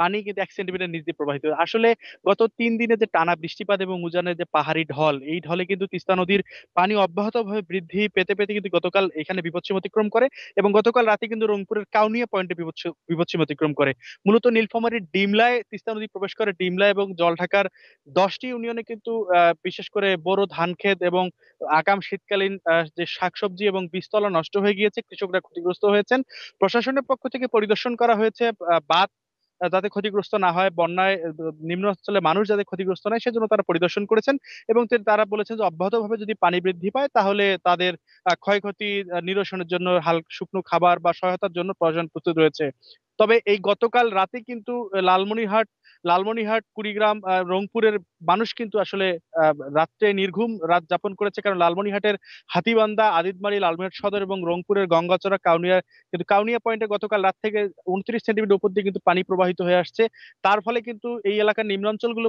পানি কিন্তু 1 সেন্টিমিটার নিচ দিয়ে প্রবাহিত। আসলে গত 3 দিনে যে টানা বৃষ্টিপাত এবং উজানের যে পাহাড়ি ঢল, এই ঢলে কিন্তু তিস্তা নদীর পানি অব্যাহতভাবে বৃদ্ধি পেতে পেতে কিন্তু গতকাল এখানে বিপদসীমা অতিক্রম করে এবং গতকাল রাতে কিন্তু রংপুরের কাউনিয়া পয়েন্টে বিপদসীমা অতিক্রম করে। মূলত নীলফামারীর ডিমলায় তিস্তা নদী প্রবেশ করে। ডিমলা এবং জলঢাকার 10টি ইউনিয়নে কিন্তু বিশেষ করে বোরো ধান ক্ষেত এবং আগাম শীতকালীন যে শাকসবজি এবং বীজতলা নষ্ট হয়ে গিয়েছে, কৃষকরা ক্ষতিগ্রস্ত হয়েছেন। প্রশাসনের পক্ষ থেকে পরিদর্শন করা হয়েছে বাঁধ যাতে ক্ষতিগ্রস্ত না হয়, বন্যায় নিম্ন অঞ্চলের মানুষ যাতে ক্ষতিগ্রস্ত নয়, সেজন্য তারা পরিদর্শন করেছেন এবং তারা বলেছেন যে অব্যাহতভাবে যদি পানি বৃদ্ধি পায়, তাহলে তাদের ক্ষয়ক্ষতি নিরসনের জন্য শুকনো খাবার বা সহায়তার জন্য প্রয়োজন প্রস্তুত রয়েছে। তবে এই গতকাল রাতে কিন্তু লালমনিরহাট, কুড়িগ্রাম, রংপুরের মানুষ কিন্তু আসলে রাত্রে নির্ঘুম রাত যাপন করেছে, কারণ লালমনিরহাটের হাতীবান্ধা, আদিতমারি, লালমনিরহাট সদর এবং রংপুরের গঙ্গাচড়া, কাউনিয়া পয়েন্টে গতকাল রাত থেকে 29 সেন্টিমিটার উপর দিয়ে কিন্তু পানি প্রবাহিত হয়ে আসছে। তার ফলে কিন্তু এই এলাকার নিম্নাঞ্চলগুলো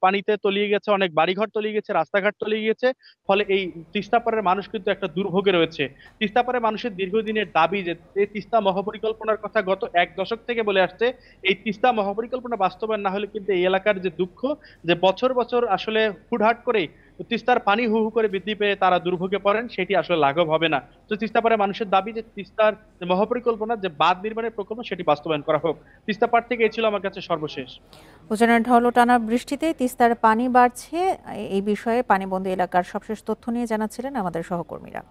পানিতে তলিয়ে গেছে, অনেক বাড়িঘর তলিয়ে গেছে, রাস্তাঘাট তলিয়ে গেছে। ফলে এই তিস্তাপাড়ের মানুষ কিন্তু একটা দুর্ভোগে রয়েছে। তিস্তাপাড়ের মানুষের দীর্ঘদিনের দাবি যে তিস্তা মহাপরিকল্পনার কথা গত 1 দশক থেকে বলে আসছে। এই তিস্তা মহাপরিকল্পনা বাস্তবায়ন না হলে কিন্তু এই এলাকার যে দুঃখ, যে বছর বছর আসলে হুটহাট করেই তিস্তার পানি হু হু করে বৃদ্ধি পেয়ে তারা দুর্ভোগে পড়েন, সেটি আসলে লাঘব হবে না। তো তিস্তাপাড়ের মানুষের দাবি যে তিস্তার যে মহাপরিকল্পনা, যে বাঁধ নির্মাণের প্রকল্প, সেটি বাস্তবায়ন করা হোক। তিস্তাপাড় থেকে এই ছিল আমার কাছে সর্বশেষ। উজানের ঢল ও টানা বৃষ্টিতে তিস্তার পানি বাড়ছে, এই বিষয়ে পানিবন্দী এলাকার সবশেষ তথ্য নিয়ে জানাচ্ছিলেন আমাদের সহকর্মীরা।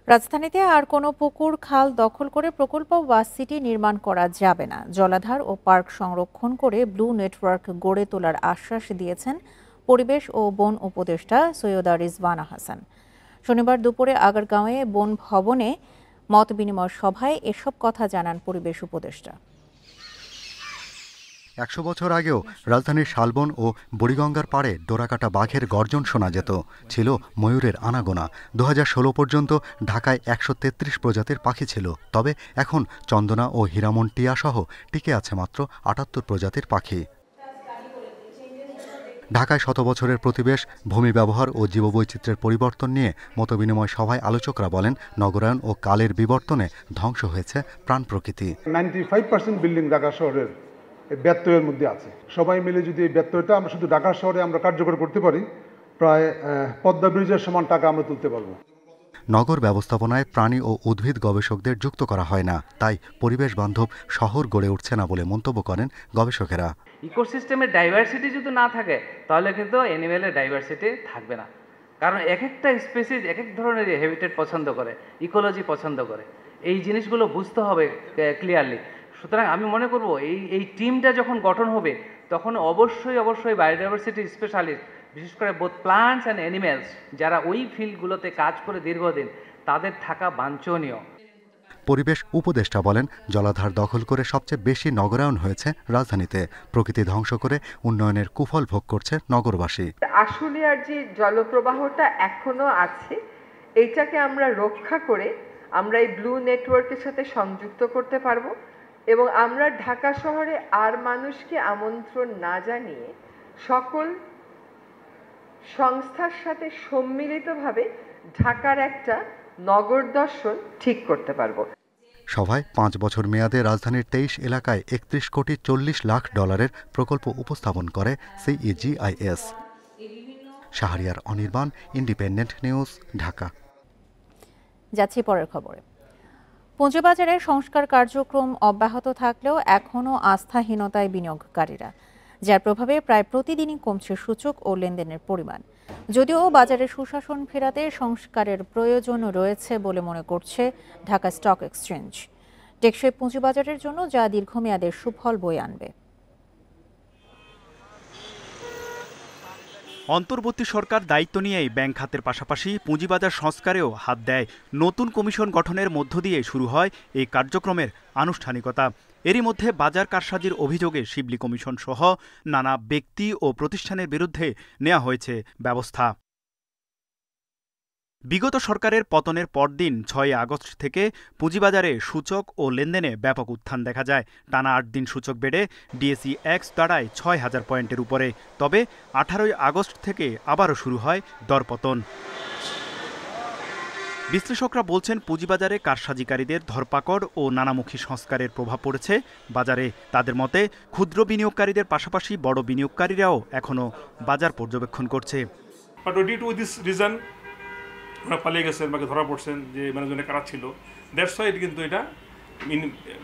রাজধানীতে আর কোনো পুকুর খাল দখল করে প্রকল্প বা সিটি নির্মাণ করা যাবে না। জলাধার ও পার্ক সংরক্ষণ করে ব্লু নেটওয়ার্ক গড়ে তোলার আশ্বাস দিয়েছেন পরিবেশ ও বন উপদেষ্টা সৈয়দা রিজওয়ানা হাসান। শনিবার দুপুরে আগারগাঁওয়ে বন ভবনে মত বিনিময় সভায় এসব কথা জানান পরিবেশ উপদেষ্টা। 100 বছর আগেও রাজধানীর শালবন ও বুড়িগঙ্গার পাড়ে ডোরাকাটা বাঘের গর্জন শোনা যেত, ছিল ময়ূরের আনাগোনা। 2016 পর্যন্ত ঢাকায় 133 প্রজাতির পাখি ছিল। তবে এখন চন্দনা ও হীরামন টিয়া সহ টিকে আছে মাত্র 78 প্রজাতির পাখি। ঢাকায় 100 বছরের প্রতিবেশ, ভূমি ব্যবহার ও জীববৈচিত্র্যের পরিবর্তন নিয়ে মতবিনিময় সভায় আলোচকরা বলেন, নগরায়ন ও কালের বিবর্তনে ধ্বংস হয়েছে প্রাণ প্রকৃতি। 95% বিল্ডিং ঢাকা শহরের ব্যত্যয়ের মধ্যে আছে। সবাই মিলে যদি এই ব্যত্যয়টা আমরা শুধু ঢাকা শহরে আমরা কার্যকর করতে পারি, প্রায় পদ্মা ব্রিজের সমান টাকা আমরা তুলতে পারবো। নগর ব্যবস্থাপনায় প্রাণী ও উদ্ভিদ গবেষকদের যুক্ত করা হয় না, তাই পরিবেশ বান্ধব শহর গড়ে উঠছে না বলে মন্তব্য করেন গবেষকেরা। ইকোসিস্টেমের ডাইভার্সিটি যদি না থাকে, তাহলে কিন্তু অ্যানিমেলের ডাইভার্সিটি থাকবে না। কারণ এক একটা স্পেসিস এক এক ধরনের হ্যাবিটেট পছন্দ করে, ইকোলজি পছন্দ করে। এই জিনিসগুলো বুঝতে হবে ক্লিয়ারলি। সুতরাং আমি মনে করব এই টিমটা যখন গঠন হবে, তখন অবশ্যই বায়োডাইভার্সিটি স্পেশালিস্ট, বিশেষ করে বোথ প্লান্টস অ্যান্ড অ্যানিমেলস, যারা ওই ফিল্ডগুলোতে কাজ করে দীর্ঘদিন, তাদের থাকা বাঞ্ছনীয়। পরিবেশ উপদেষ্টা বলেন, জলাধার দখল করে সবচেয়ে বেশি নগরায়ন হয়েছে রাজধানীতে। প্রকৃতি ধ্বংস করে উন্নয়নের কুফল ভোগ করছে নগরবাসী। আশুলিয়ার যে জলপ্রবাহটা এখনো আছে, এইটাকে আমরা রক্ষা করে আমরা এই ব্লু নেটওয়ার্কের সাথে সংযুক্ত করতে পারবো এবং আমরা ঢাকা শহরে আর মানুষকে আমন্ত্রণ না জানিয়ে সকল সংস্থার সাথে সম্মিলিতভাবে ঢাকার একটা নগর দর্শন ঠিক করতে পারবো। সভায় 5 বছর মেয়াদে রাজধানীর 23 এলাকায় 31 কোটি 40 লাখ ডলারের প্রকল্প উপস্থাপন করে CEGIS। Shahriar Anirban, independent news, Dhaka. যাচ্ছি পরের খবরে। পুঁজিবাজারে সংস্কার কার্যক্রম অব্যাহত থাকলেও এখনও আস্থাহীনতায় বিনিয়োগকারীরা, যার প্রভাবে প্রায় প্রতিদিনই কমছে সূচক ও লেনদেনের পরিমাণ। যদিও বাজারে সুশাসন ফেরাতে সংস্কারের প্রয়োজন রয়েছে বলে মনে করছে ঢাকা স্টক এক্সচেঞ্জ। টেকসই পুঁজিবাজারের জন্য যা দীর্ঘমেয়াদের সুফল বয়ে আনবে। অন্তর্বর্তী সরকার দায়িত্ব নিয়েই ব্যাংক খাতের পাশাপাশি পুঁজিবাজার সংস্কারেও হাত দেয়। নতুন কমিশন গঠনের মধ্য দিয়ে শুরু হয় এই কার্যক্রমের আনুষ্ঠানিকতা। এরই মধ্যে বাজার কারসাজির অভিযোগে শিবলি কমিশন সহ নানা ব্যক্তি ও প্রতিষ্ঠানের বিরুদ্ধে নেওয়া হয়েছে ব্যবস্থা। বিগত সরকারের পতনের পরদিন ৬ আগস্ট থেকে পুঁজিবাজারে সূচক ও লেনদেনে ব্যাপক উত্থান দেখা যায়। টানা ৮ দিন সূচক বেড়ে ডিএসই এক্স দাঁড়ায় ৬,০০০ পয়েন্টের উপরে। তবে ১৮ আগস্ট থেকে আবারও শুরু হয় দরপতন। বিশ্লেষকরা বলছেন, পুঁজিবাজারে কারসাজিকারীদের ধরপাকড় ও নানামুখী সংস্কারের প্রভাব পড়েছে বাজারে। তাদের মতে ক্ষুদ্র বিনিয়োগকারীদের পাশাপাশি বড় বিনিয়োগকারীরাও এখনও বাজার পর্যবেক্ষণ করছে। ওরা পালিয়ে গেছেন বা ধরা পড়ছেন যে ম্যানেজমেন্টে কারা ছিল, দ্যাটস ওয়াই কিন্তু এটা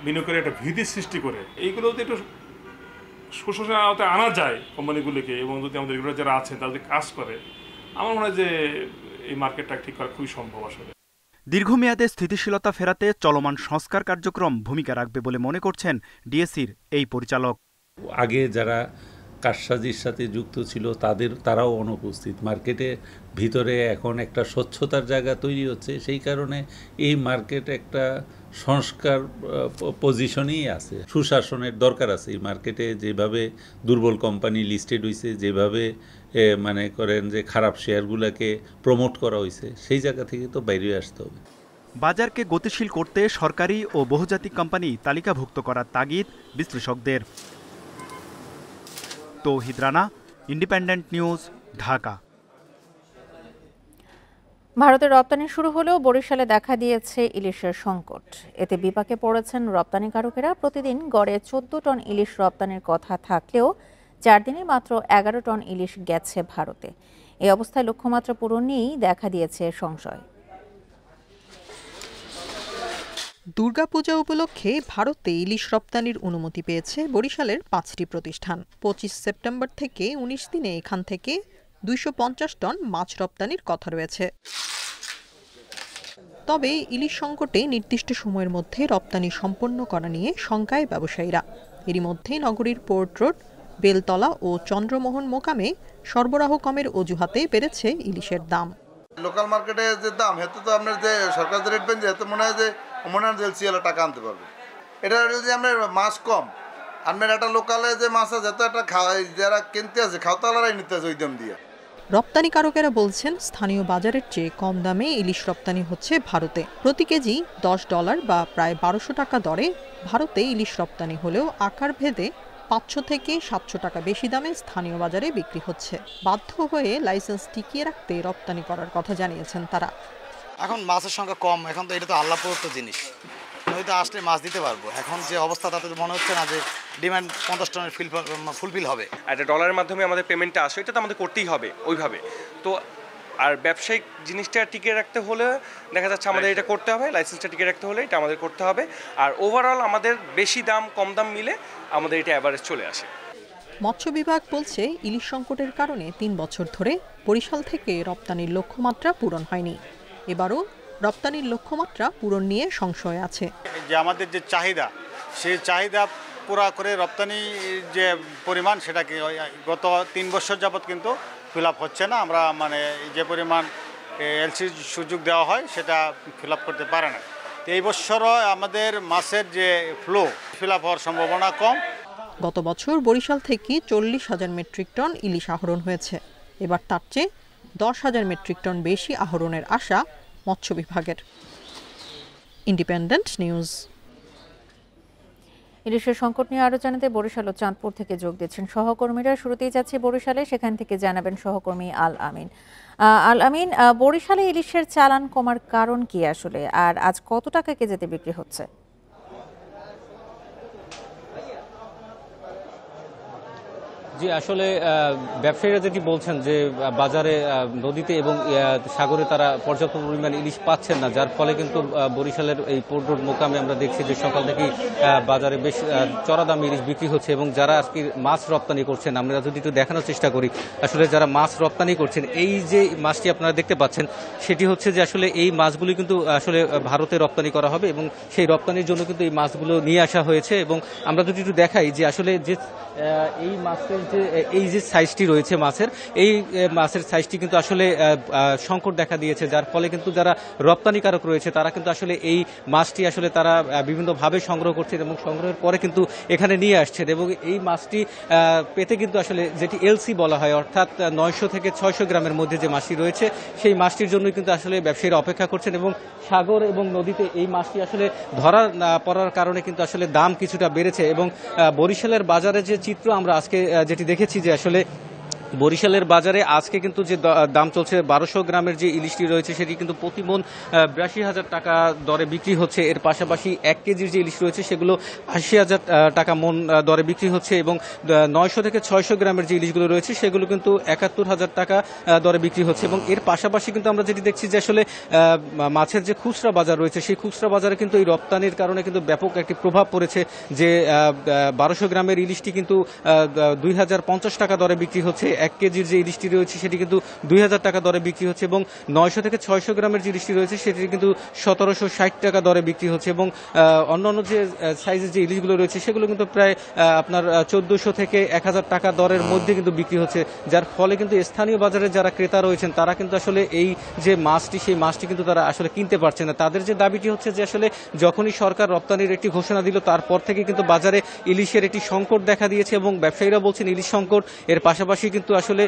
বিনিয়োগের একটা ভীতি সৃষ্টি করে। এইগুলো যদি একটু সুশাসনের আওতায় আনা যায় কোম্পানিগুলিকে, এবং যদি আমাদের রেগুলেটর যারা আছেন তারা যদি কাজ করে, আমার মনে হয় যে এই মার্কেটটা ঠিক করা খুবই সম্ভব। আসলে দীর্ঘমেয়াদে স্থিতিশীলতা ফেরাতে চলমান সংস্কার কার্যক্রম ভূমিকা রাখবে বলে মনে করছেন ডিএসইর এই পরিচালক। আগে যারা কারসাজির সাথে যুক্ত ছিল তারাও অনুপস্থিত। মার্কেটে ভিতরে এখন একটা স্বচ্ছতার জায়গা তৈরি হচ্ছে, সেই কারণে এই মার্কেট একটা সংস্কার পজিশনেই আছে। সুশাসনের দরকার আছে এই মার্কেটে। যেভাবে দুর্বল কোম্পানি লিস্টেড হয়েছে, যেভাবে মানে করেন যে খারাপ শেয়ারগুলোকে প্রমোট করা হয়েছে, সেই জায়গা থেকে তো বাইরে আসতে হবে। বাজারকে গতিশীল করতে সরকারি ও বহুজাতিক কোম্পানি তালিকাভুক্ত করার তাগিদ বিশ্লেষকদের। তৌহিদ রানা, ইন্ডিপেন্ডেন্ট নিউজ, ঢাকা। ভারতের রপ্তানি শুরু হলেও বরিশালে দেখা দিয়েছে ইলিশের সংকট। এতে বিপাকে পড়েছেন রপ্তানিকারকেরা। প্রতিদিন গড়ে 14 টন ইলিশ রপ্তানির কথা থাকলেও 4 দিনে মাত্র 11 টন ইলিশ গেছে ভারতে। এই অবস্থায় লক্ষ্যমাত্রা পূরণ নিয়েই দেখা দিয়েছে সংশয়। দুর্গাপূজা উপলক্ষে ভারতে ইলিশ রপ্তানির অনুমতি পেয়েছে বরিশালের 5টি প্রতিষ্ঠান। 25 সেপ্টেম্বর থেকে 19 দিনে এখান থেকে 250 টন মাছ রপ্তানির কথা রয়েছে। তবে ইলিশ সংকটে নির্দিষ্ট সময়ের মধ্যে রপ্তানি সম্পন্ন করা নিয়ে শঙ্কায় ব্যবসায়ীরা। এরই মধ্যে নগরীর পোর্ট রোড, বেলতলা ও চন্দ্রমোহন মোকামে সরবরাহ কমের অজুহাতে বেড়েছে ইলিশের দাম। লোকাল মার্কেটে যে দাম, হেতু তো আপনার যে সরকার যে রেট পেন, যেহেতু মনে হয় যে সিএলা টাকা আনতে পারবে। এটা যদি আমরা মাছ কম আপনার একটা লোকালে যে মাছ আছে, যেহেতু একটা যারা কিনতে আছে খাওয়াতালারাই নিতে আছে ওই দাম দিয়ে। রপ্তানিকারকেরা বলছেন, স্থানীয় বাজারের চেয়ে কম দামে ইলিশ রপ্তানি হচ্ছে ভারতে। প্রতি কেজি $10 বা প্রায় 1200 টাকা দরে ভারতে ইলিশ রপ্তানি হলেও আকার ভেদে 500 থেকে 700 টাকা বেশি দামে স্থানীয় বাজারে বিক্রি হচ্ছে। বাধ্য হয়ে লাইসেন্স টিকিয়ে রাখতে রপ্তানি করার কথা জানিয়েছেন তারা। এখন মাছের সংখ্যা কম, এখন তো এটা তো আল্লাহ প্রদত্ত জিনিস, নদীতে আসলে মাছ দিতে পারবো। এখন যে অবস্থা তাতে মনে হচ্ছে না যে ডিমান্ড 50 টনের ফুলফিল হবে। একটা ডলারের মাধ্যমে আমাদের পেমেন্টটা আসে, এটা তো আমাদের করতেই হবে ওইভাবে। তো আর ব্যবসায়িক জিনিসটা টিকে রাখতে হলে দেখা যাচ্ছে আমাদের এটা করতে হবে, লাইসেন্সটা টিকে রাখতে হলে এটা আমাদের করতে হবে। আর ওভারঅল আমাদের বেশি দাম কম দাম মিলে আমাদের এটা অ্যাভারেজ চলে আসে। মৎস্য বিভাগ বলছে, ইলিশ সংকটের কারণে 3 বছর ধরে বরিশাল থেকে রপ্তানির লক্ষ্যমাত্রা পূরণ হয়নি। এবারও রপ্তানির লক্ষ্যমাত্রা পূরণ নিয়ে সংশয় আছে। যে আমাদের যে চাহিদা, সেই চাহিদা পুরা করে রপ্তানি যে পরিমাণ, সেটাকে গত 3 বছর যাবৎ কিন্তু ফিল আপ হচ্ছে না। আমরা মানে যে পরিমাণ এলসির সুযোগ দেওয়া হয় সেটা ফিল আপ করতে পারে না। তো এই বছরও আমাদের মাছের যে ফ্লো ফিল আপ হওয়ার সম্ভাবনা কম। গত বছর বরিশাল থেকে 40,000 মেট্রিক টন ইলিশ আহরণ হয়েছে। এবার তার চেয়ে 10,000 মেট্রিক টন বেশি আহরণের আশা মৎস্য বিভাগের। Independent news. ইলিশের সংকট নিয়ে আরো জানাতে বরিশাল ও চাঁদপুর থেকে যোগ দিচ্ছেন সহকর্মীরা। শুরুতেই যাচ্ছে বরিশালে, সেখান থেকে জানাবেন সহকর্মী আল আমিন। আল আমিন, বরিশালে ইলিশের চালান কমার কারণ কি আসলে, আর আজ কত টাকা কেজিতে বিক্রি হচ্ছে? জি আসলে ব্যবসায়ীরা যেটি বলছেন যে বাজারে নদীতে এবং সাগরে তারা পর্যাপ্ত পরিমাণ ইলিশ পাচ্ছেন না, যার ফলে কিন্তু বরিশালের এই পোর্ট রোড মোকামে আমরা দেখছি যে সকাল থেকেই বাজারে বেশ চড়া দামে ইলিশ বিক্রি হচ্ছে। এবং যারা আজকে মাছ রপ্তানি করছেন, আমরা যদি একটু দেখানোর চেষ্টা করি, আসলে যারা মাছ রপ্তানি করছেন, এই যে মাছটি আপনারা দেখতে পাচ্ছেন সেটি হচ্ছে যে আসলে এই মাছগুলি কিন্তু আসলে ভারতে রপ্তানি করা হবে এবং সেই রপ্তানির জন্য কিন্তু এই মাছগুলো নিয়ে আসা হয়েছে। এবং আমরা যদি একটু দেখাই যে আসলে যে এই মাছের যে এই যে সাইজটি রয়েছে মাছের, এই মাছের সাইজটি কিন্তু আসলে সংকট দেখা দিয়েছে, যার ফলে কিন্তু যারা রপ্তানিকারক রয়েছে তারা কিন্তু আসলে এই মাছটি আসলে তারা বিভিন্নভাবে সংগ্রহ করছেন এবং সংগ্রহের পরে কিন্তু এখানে নিয়ে আসছেন। এবং এই মাছটি পেতে কিন্তু আসলে যেটি এলসি বলা হয়, অর্থাৎ 900 থেকে 600 গ্রামের মধ্যে যে মাছটি রয়েছে সেই মাছটির জন্যই কিন্তু আসলে ব্যবসায়ীরা অপেক্ষা করছেন। এবং সাগর এবং নদীতে এই মাছটি আসলে ধরা না পড়ার কারণে কিন্তু আসলে দাম কিছুটা বেড়েছে। এবং বরিশালের বাজারে যে চিত্র আমরা আজকে যেটি দেখেছি যে আসলে বরিশালের বাজারে আজকে কিন্তু যে দাম চলছে 1200 গ্রামের যে ইলিশটি রয়েছে সেটি কিন্তু প্রতি মন 82,000 টাকা দরে বিক্রি হচ্ছে। এর পাশাপাশি 1 কেজির যে ইলিশ রয়েছে সেগুলো 80,000 টাকা মন দরে বিক্রি হচ্ছে। এবং 900 থেকে 600 গ্রামের যে ইলিশগুলো রয়েছে সেগুলো কিন্তু 71,000 টাকা দরে বিক্রি হচ্ছে। এবং এর পাশাপাশি কিন্তু আমরা যেটি দেখছি যে আসলে মাছের যে খুচরা বাজার রয়েছে সেই খুচরা বাজারে কিন্তু এই রপ্তানির কারণে কিন্তু ব্যাপক একটি প্রভাব পড়েছে, যে 1200 গ্রামের ইলিশটি কিন্তু 2,050 টাকা দরে বিক্রি হচ্ছে। 1 কেজির যে ইলিশটি রয়েছে সেটি কিন্তু 2,000 টাকা দরে বিক্রি হচ্ছে। এবং 900 থেকে 600 গ্রামের যে ইলিশটি রয়েছে সেটি কিন্তু 1,760 টাকা দরে বিক্রি হচ্ছে। এবং অন্যান্য যে সাইজের যে ইলিশগুলো রয়েছে সেগুলো কিন্তু প্রায় আপনার 1,400 থেকে 1,000 টাকা দরের মধ্যে কিন্তু বিক্রি হচ্ছে, যার ফলে কিন্তু স্থানীয় বাজারে যারা ক্রেতা রয়েছেন তারা কিন্তু আসলে এই যে মাছটি সেই মাছটি কিন্তু তারা আসলে কিনতে পারছে না। তাদের যে দাবিটি হচ্ছে যে আসলে যখনই সরকার রপ্তানির একটি ঘোষণা দিল তারপর থেকে কিন্তু বাজারে ইলিশের একটি সংকট দেখা দিয়েছে এবং ব্যবসায়ীরা বলছেন ইলিশ সংকট। এর পাশাপাশি কিন্তু আসলে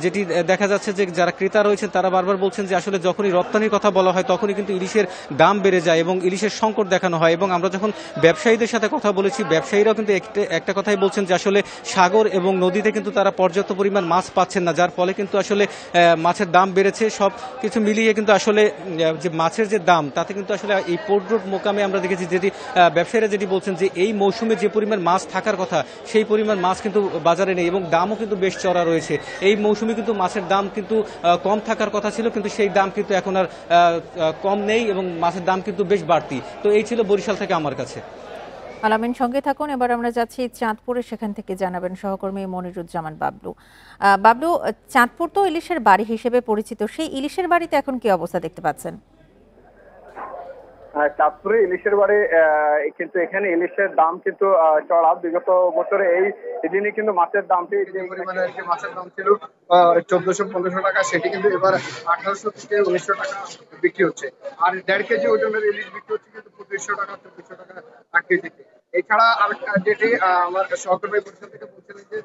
যেটি দেখা যাচ্ছে যে যারা ক্রেতা রয়েছেন তারা বারবার বলছেন যে আসলে যখনই রপ্তানির কথা বলা হয় তখনই কিন্তু ইলিশের দাম বেড়ে যায় এবং ইলিশের সংকট দেখানো হয়। এবং আমরা যখন ব্যবসায়ীদের সাথে কথা বলেছি, ব্যবসায়ীরাও কিন্তু একটা কথাই বলছেন যে আসলে সাগর এবং নদীতে কিন্তু তারা পর্যাপ্ত পরিমাণ মাছ পাচ্ছেন না, যার ফলে কিন্তু আসলে মাছের দাম বেড়েছে। সব কিছু মিলিয়ে কিন্তু আসলে যে মাছের যে দাম তাতে কিন্তু আসলে এই পোর্ট রোড মোকামে আমরা দেখেছি যেটি ব্যবসায়ীরা যেটি বলছেন যে এই মৌসুমে যে পরিমাণ মাছ থাকার কথা সেই পরিমাণ মাছ কিন্তু বাজারে নেই এবং দামও কিন্তু বেশ চড়া রয়েছে। এই মৌসুমে কিন্তু মাছের দাম কিন্তু কম থাকার কথা ছিল, কিন্তু সেই দাম কিন্তু এখন আর কম নেই এবং মাছের দাম কিন্তু বেশ বাড়তি। তো এই ছিল বরিশাল থেকে আমার কাছে। আলামিন, সঙ্গে থাকুন। এবার আমরা যাচ্ছি চাঁদপুরে, সেখান থেকে জানাবেন সহকর্মী মনিরুজ্জামান বাবলু। বাবলু, চাঁদপুর তো ইলিশের বাড়ি হিসেবে পরিচিত, সেই ইলিশের বাড়িতে এখন কি অবস্থা দেখতে পাচ্ছেন? চাঁদপুরে ইলিশের বাড়ি, কিন্তু এখানে ইলিশের দাম কিন্তু চড়া। বিগত বছরে এই দিনে কিন্তু মাছের দামটি যে পরিমাণে মাছের দাম ছিল 1,400-1,500 টাকা, সেটি কিন্তু এবার 1,800 থেকে 1,900 টাকা বিক্রি হচ্ছে। আর 1.5 কেজি ওজনের ইলিশ বিক্রি হচ্ছে কিন্তু 2,500 টাকা 2,400 টাকা 1 কেজিতে। এছাড়া যেটি আমার সহকর্মী পরিষদ থেকে বলছিলেন যে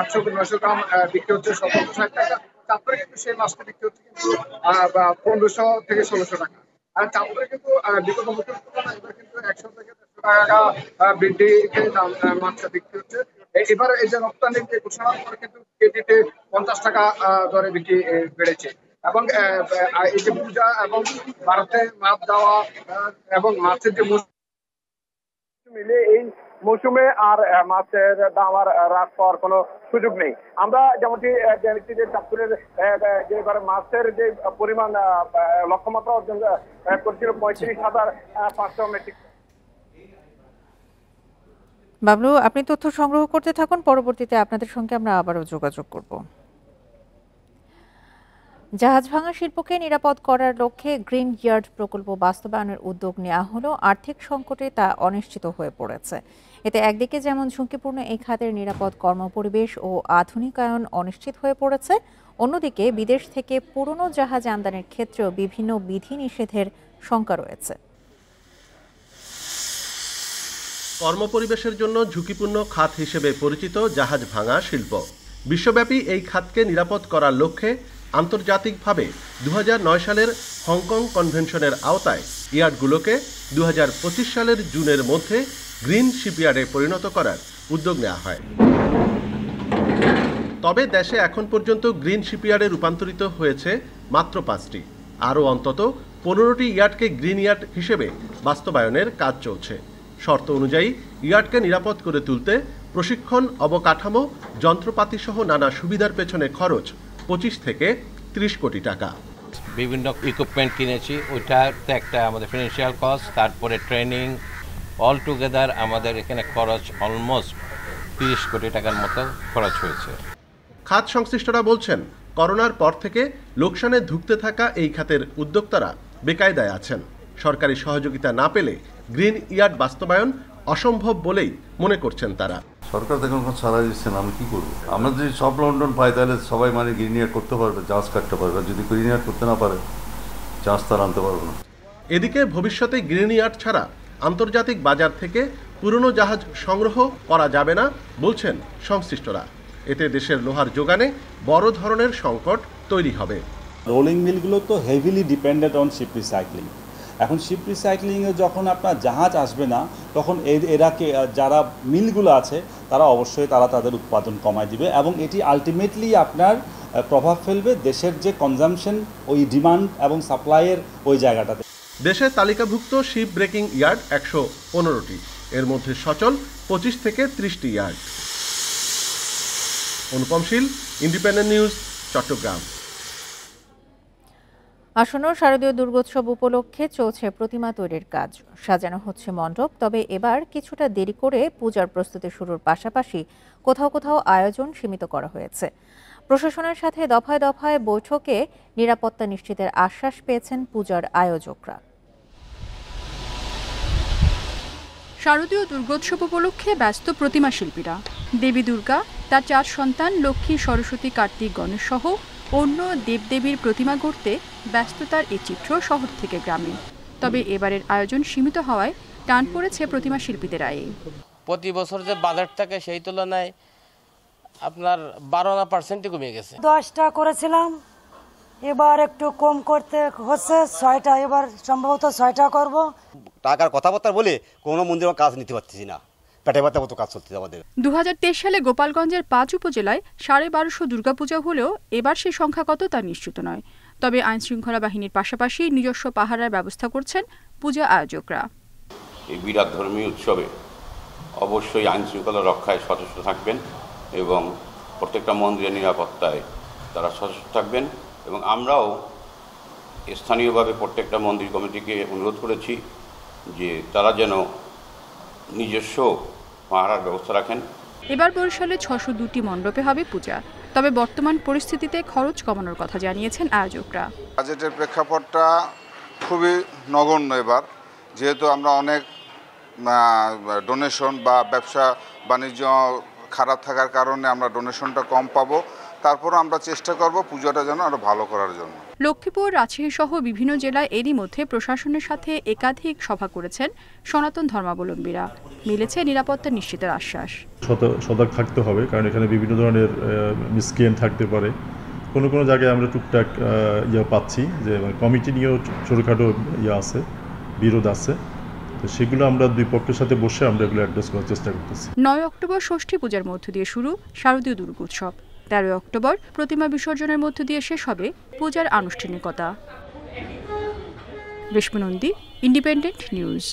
800-900 গ্রাম বিক্রি হচ্ছে 1,760 টাকা। চাঁদপুরে কিন্তু সেই মাছটা বিক্রি হচ্ছে কিন্তু 1,500 থেকে 1,600 টাকা। আর চাঁদপুরে কিন্তু বিগত বছর তুলনায় এবার কিন্তু 100 থেকে 150 টাকা বৃদ্ধিতে মাছটা বিক্রি হচ্ছে। এবার এই যে রপ্তানির যে ঘোষণার পরে কিন্তু কেজিতে 50 টাকা দরে বিক্রি বেড়েছে। এবং এই যে পূজা এবং ভারতে মাছ দেওয়া এবং মাছের যে মিলে এই মৌসুমে আর মাছের দাম আর হ্রাস পাওয়ার কোনো সুযোগ নেই। আমরা যেমনটি জানিয়েছি যে চাঁদপুরের যে এবারে মাছের যে পরিমাণ লক্ষ্যমাত্রা অর্জন করছিল 35,500 মেট্রিক। বাবলু, আপনি তথ্য সংগ্রহ করতে থাকুন, পরবর্তীতে আপনাদের সঙ্গে আমরা আবারও যোগাযোগ করব। জাহাজ ভাঙা শিল্পকে নিরাপদ করার লক্ষ্যে গ্রিন ইয়ার্ড প্রকল্প বাস্তবায়নের উদ্যোগ নেওয়া হলেও আর্থিক সংকটে তা অনিশ্চিত হয়ে পড়েছে। এতে একদিকে যেমন ঝুঁকিপূর্ণ এই খাতের নিরাপদ কর্মপরিবেশ ও আধুনিকায়ন অনিশ্চিত হয়ে পড়েছে, অন্যদিকে বিদেশ থেকে পুরনো জাহাজ আমদানির ক্ষেত্রেও বিভিন্ন বিধিনিষেধের শঙ্কা রয়েছে। কর্মপরিবেশের জন্য ঝুঁকিপূর্ণ খাত হিসেবে পরিচিত জাহাজ ভাঙা শিল্প। বিশ্বব্যাপী এই খাতকে নিরাপদ করার লক্ষ্যে আন্তর্জাতিকভাবে 2009 সালের হংকং কনভেনশনের আওতায় ইয়ার্ডগুলোকে 2025 সালের জুনের মধ্যে গ্রিন শিপইয়ার্ডে পরিণত করার উদ্যোগ নেওয়া হয়। তবে দেশে এখন পর্যন্ত গ্রিন শিপইয়ার্ডে রূপান্তরিত হয়েছে মাত্র 5টি। আরও অন্তত 15টি ইয়ার্ডকে গ্রিন ইয়ার্ড হিসেবে বাস্তবায়নের কাজ চলছে। শর্ত অনুযায়ী ইয়ার্ডকে নিরাপদ করে তুলতে প্রশিক্ষণ, অবকাঠামো, যন্ত্রপাতি সহ নানা সুবিধার পেছনে খরচ 25 থেকে 30 কোটি টাকা। বিভিন্ন ইকুইপমেন্ট কিনেছি, ওইটাতে একটা আমাদের ফিনান্সিয়াল কস্ট, তারপরে ট্রেনিং, অল টুগেদার আমাদের এখানে খরচ অলমোস্ট 30 কোটি টাকার মতো খরচ হয়েছে। খাত সংশ্লিষ্টরা বলছেন, করোনার পর থেকে লোকসানে ধুঁকতে থাকা এই খাতের উদ্যোক্তারা বেকায়দায় আছেন। সরকারি সহযোগিতা না পেলে গ্রিন ইয়ার্ড বাস্তবায়ন অসম্ভব বলেই মনে করছেন তারা। সরকার দেখুন ছাড়া দিচ্ছে না, আমি কি করবো? আমরা যদি সব লন্ডন পাই তাহলে সবাই মানে গ্রিন ইয়ার্ড করতে পারবে, চাষ কাটতে পারবে। যদি গ্রিন ইয়ার্ড করতে না পারে, চাষ তার আনতে পারবে না। এদিকে ভবিষ্যতে গ্রিন ইয়ার্ড ছাড়া আন্তর্জাতিক বাজার থেকে পুরনো জাহাজ সংগ্রহ করা যাবে না বলছেন সংশ্লিষ্টরা। এতে দেশের লোহার যোগানে বড় ধরনের সংকট তৈরি হবে। রোলিং মিলগুলো তো heavily dependent on ship recycling. এখন শিপ রিসাইক্লিংয়ে যখন আপনার জাহাজ আসবে না, তখন এরাকে যারা মিলগুলো আছে তারা অবশ্যই তাদের উৎপাদন কমায় দিবে এবং এটি আলটিমেটলি আপনার প্রভাব ফেলবে দেশের যে কনজামশন, ওই ডিমান্ড এবং সাপ্লাইয়ের ওই জায়গাটাতে। দেশে তালিকাভুক্ত শিপ ব্রেকিং ইয়ার্ড 115টি, এর মধ্যে সচল 25 থেকে 30টি ইয়ার্ড। অনুপম শীল, ইন্ডিপেন্ডেন্ট নিউজ, চট্টগ্রাম। আসন্ন শারদীয় দুর্গোৎসব উপলক্ষে চলছে প্রতিমা তৈরির কাজ। সাজানো হচ্ছে মণ্ডপ, তবে এবার কিছুটা দেরি করে পূজার প্রস্তুতি শুরুর পাশাপাশি কোথাও কোথাও আয়োজন সীমিত করা হয়েছে। প্রশাসনের সাথে দফায় দফায় বৈঠকে নিরাপত্তা নিশ্চিতের আশ্বাস পেয়েছেন পূজার আয়োজকরা। শারদীয় দুর্গোৎসব উপলক্ষে ব্যস্ত প্রতিমা শিল্পীরা। দেবী দুর্গা, তার 4 সন্তান লক্ষ্মী, সরস্বতী, কার্তিক, গণেশ সহ অন্য দেবদেবীর প্রতিমা গড়তে ব্যস্ততার এই চিত্র শহর থেকে গ্রামে। তবে এবারের আয়োজন সীমিত হওয়ায় টান পড়েছে প্রতিমা শিল্পীদের আয়ে। প্রতি বছর যে বাজেট থাকে সেই তুলনায় আপনার 12% কমে গেছে। 10টা করেছিলাম, এবার একটু কম করতে হচ্ছে 6টা, এবার সম্ভবত 6টা করব। টাকার কথাবার্তা বলে কোনো মন্দিরের কাজ নিতে পারতেছি না, পেটে ব্যথা মতো কাজ চলছে আমাদের। 2023 সালে গোপালগঞ্জের 5 উপজেলায় 1250 দুর্গাপূজা হলেও এবার সেই সংখ্যা কত তা নিশ্চিত নয়। তবে আইন শৃঙ্খলা বাহিনীর পাশাপাশি নিজস্ব পাহারার ব্যবস্থা করছেন পূজা আয়োজকরা। এই বিরাট ধর্মীয় উৎসবে অবশ্যই আইন শৃঙ্খলা রক্ষায় সচেষ্ট থাকবেন এবং প্রত্যেকটা মন্দিরের নিরাপত্তায় তারা সচেষ্ট থাকবেন। এবং আমরাও স্থানীয়ভাবে প্রত্যেকটা মন্দির কমিটিকে অনুরোধ করেছি যে তারা যেন নিজস্ব পাহারার ব্যবস্থা রাখেন। এবার বরিশালে 602টি মণ্ডপে হবে পূজা। তবে বর্তমান পরিস্থিতিতে খরচ কমানোর কথা জানিয়েছেন আয়োজকরা। বাজেটের প্রেক্ষাপটটা খুবই নগণ্য এবার, যেহেতু আমরা অনেক ডোনেশন বা ব্যবসা বাণিজ্য খারাপ থাকার কারণে আমরা ডোনেশনটা কম পাবো। তারপর আমরা চেষ্টা করব পূজাটা যেন আরো ভালো করার জন্য। লক্ষ্মীপুর, রাজশাহী সহ বিভিন্ন জেলায় এরই মধ্যে প্রশাসনের সাথে একাধিক সভা করেছেন সনাতন ধর্মাবলম্বীরা। মিলেছে নিরাপত্তা নিশ্চিতের আশ্বাস। সতর্ক থাকতে হবে, কারণ এখানে বিভিন্ন ধরনের মিসক্রিয়েন্ট থাকতে পারে। কোনো জায়গায় আমরা টুকটাক পাচ্ছি যে কমিটি নিয়েও ছোটোখাটো আছে, বিরোধ আছে। তো সেগুলো আমরা দুই পক্ষের সাথে বসে আমরা এগুলো অ্যাড্রেস করার চেষ্টা করতেছি। 9 অক্টোবর ষষ্ঠী পূজার মধ্য দিয়ে শুরু শারদীয় দুর্গোৎসব। 13 অক্টোবর প্রতিমা বিসর্জনের মধ্য দিয়ে শেষ হবে পূজার আনুষ্ঠানিকতা। Reshma Nandi, independent news.